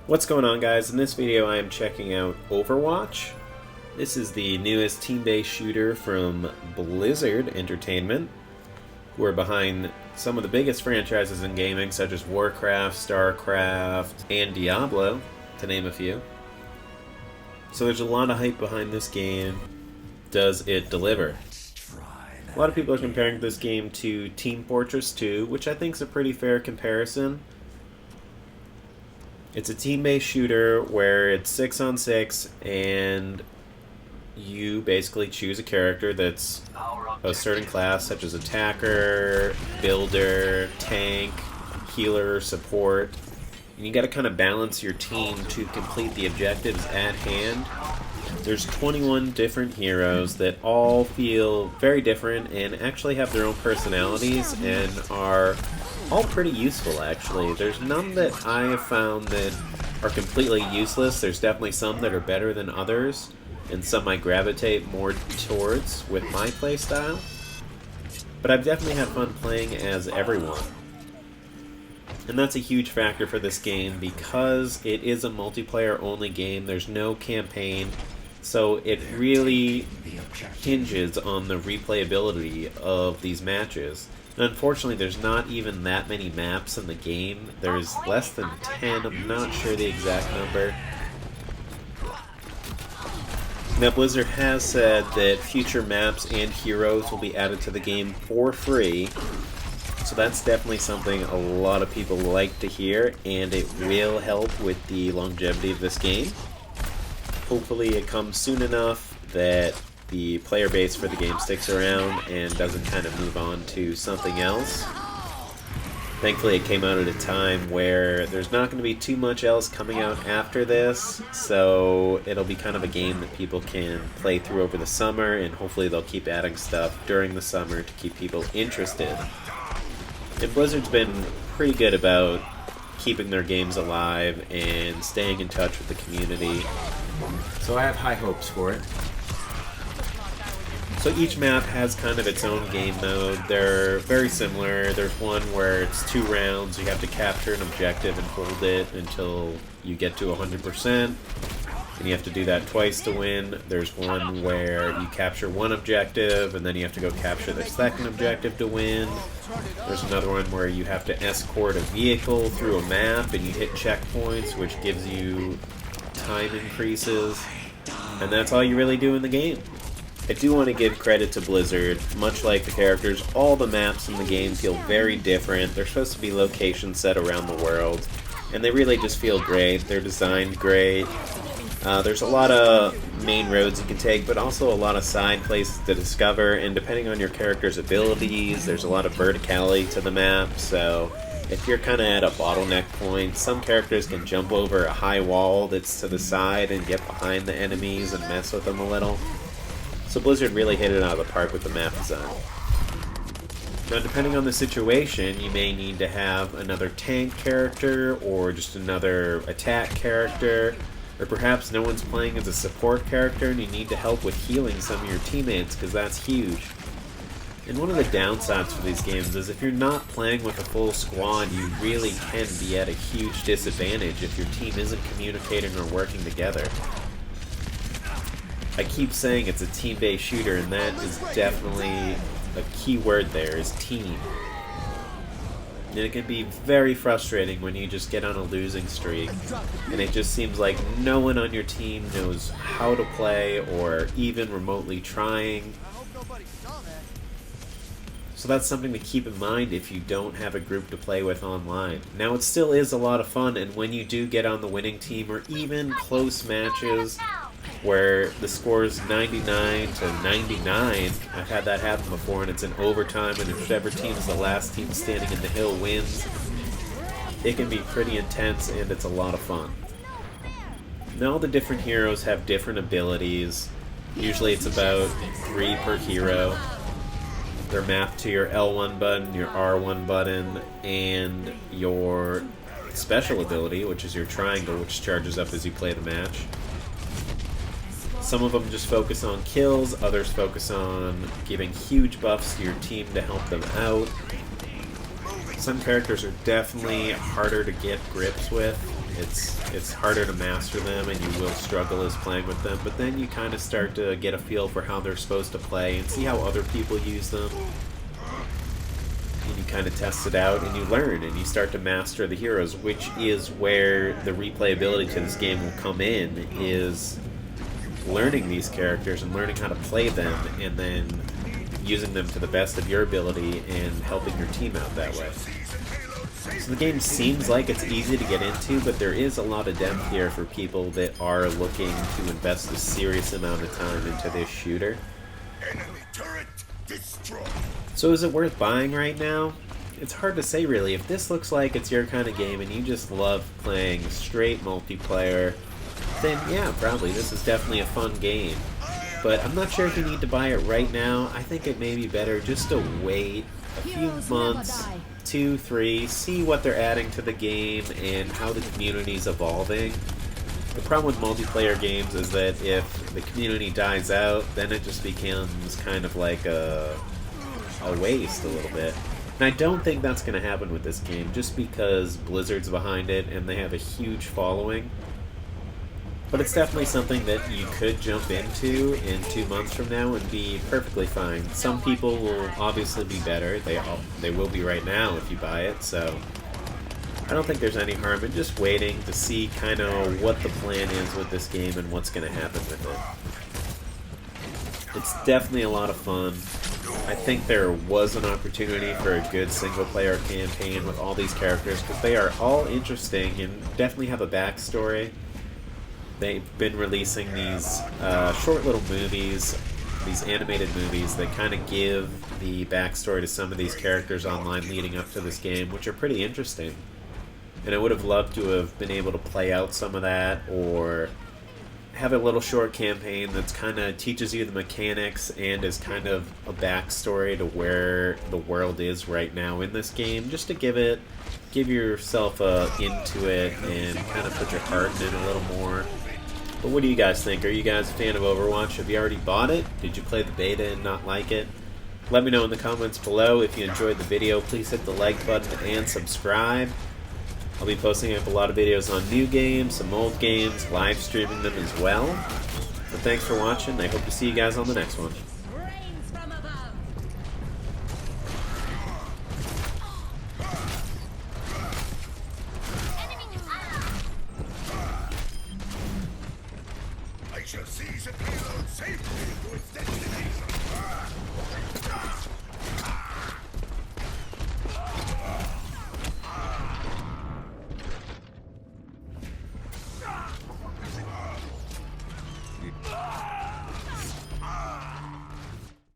What's going on, guys? In this video I am checking out Overwatch. This is the newest team-based shooter from Blizzard Entertainment, who are behind some of the biggest franchises in gaming such as Warcraft, StarCraft, and Diablo, to name a few. So there's a lot of hype behind this game. Does it deliver? A lot of people are comparing this game to Team Fortress 2, which I think is a pretty fair comparison. It's a team-based shooter where it's 6 on 6, and you basically choose a character that's a certain class, such as attacker, builder, tank, healer, support. And you got to kind of balance your team to complete the objectives at hand. There's 21 different heroes that all feel very different and actually have their own personalities and are all pretty useful, actually. There's none that I have found that are completely useless. There's definitely some that are better than others, and some I gravitate more towards with my playstyle. But I've definitely had fun playing as everyone. And that's a huge factor for this game because it is a multiplayer-only game. There's no campaign, so it really hinges on the replayability of these matches. And unfortunately, there's not even that many maps in the game. There's less than 10, I'm not sure the exact number. Now, Blizzard has said that future maps and heroes will be added to the game for free. So that's definitely something a lot of people like to hear, and it will help with the longevity of this game. Hopefully it comes soon enough that the player base for the game sticks around and doesn't kind of move on to something else. Thankfully it came out at a time where there's not going to be too much else coming out after this, so it'll be kind of a game that people can play through over the summer, and hopefully they'll keep adding stuff during the summer to keep people interested. And Blizzard's been pretty good about keeping their games alive and staying in touch with the community, so I have high hopes for it. So each map has kind of its own game mode. They're very similar. There's one where it's 2 rounds. You have to capture an objective and hold it until you get to 100%. And you have to do that twice to win. There's one where you capture one objective and then you have to go capture the second objective to win. There's another one where you have to escort a vehicle through a map and you hit checkpoints, which gives you time increases. And that's all you really do in the game. I do want to give credit to Blizzard. Much like the characters, all the maps in the game feel very different. They're supposed to be locations set around the world, and they really just feel great. They're designed great. There's a lot of main roads you can take, but also a lot of side places to discover, and depending on your character's abilities, there's a lot of verticality to the map, so if you're kind of at a bottleneck point, some characters can jump over a high wall that's to the side and get behind the enemies and mess with them a little. So Blizzard really hit it out of the park with the map design. Now, depending on the situation, you may need to have another tank character or just another attack character, or perhaps no one's playing as a support character and you need to help with healing some of your teammates, because that's huge. And one of the downsides for these games is if you're not playing with a full squad, you really can be at a huge disadvantage if your team isn't communicating or working together. I keep saying it's a team-based shooter, and that is definitely a key word there, is team. And it can be very frustrating when you just get on a losing streak, and it just seems like no one on your team knows how to play or even remotely trying. So that's something to keep in mind if you don't have a group to play with online. Now, it still is a lot of fun, and when you do get on the winning team, or even close matches where the score is 99 to 99, I've had that happen before, and it's in overtime, and whichever team is the last team standing in the hill wins, it can be pretty intense, and it's a lot of fun. Now, all the different heroes have different abilities. Usually it's about 3 per hero. They're mapped to your L1 button, your R1 button, and your special ability, which is your triangle, which charges up as you play the match. Some of them just focus on kills, others focus on giving huge buffs to your team to help them out. Some characters are definitely harder to get grips with. It's harder to master them, and you will struggle as playing with them, but then you kind of start to get a feel for how they're supposed to play and see how other people use them. And you kind of test it out, and you learn, and you start to master the heroes, which is where the replayability to this game will come in, is learning these characters and learning how to play them, and then using them to the best of your ability and helping your team out that way. So the game seems like it's easy to get into, but there is a lot of depth here for people that are looking to invest a serious amount of time into this shooter. So is it worth buying right now? It's hard to say really. If this looks like it's your kind of game and you just love playing straight multiplayer, then yeah, probably. This is definitely a fun game. But I'm not sure if you need to buy it right now. I think it may be better just to wait a few months, 2, 3, see what they're adding to the game and how the community's evolving. The problem with multiplayer games is that if the community dies out, then it just becomes kind of like a waste a little bit. And I don't think that's going to happen with this game, just because Blizzard's behind it and they have a huge following. But it's definitely something that you could jump into in 2 months from now and be perfectly fine. Some people will obviously be better. They will be right now if you buy it, so I don't think there's any harm in just waiting to see kind of what the plan is with this game and what's going to happen with it. It's definitely a lot of fun. I think there was an opportunity for a good single-player campaign with all these characters because they are all interesting and definitely have a backstory. They've been releasing these short little movies, these animated movies that kind of give the backstory to some of these characters online leading up to this game, which are pretty interesting. And I would have loved to have been able to play out some of that, or have a little short campaign that's kind of teaches you the mechanics and is kind of a backstory to where the world is right now in this game, just to give yourself into it and kind of put your heart in it a little more. But what do you guys think? Are you guys a fan of Overwatch? Have you already bought it? Did you play the beta and not like it? Let me know in the comments below. If you enjoyed the video, please hit the like button and subscribe. I'll be posting up a lot of videos on new games, some old games, live streaming them as well. So thanks for watching. I hope to see you guys on the next one. I shall seize a payload safely to its destination.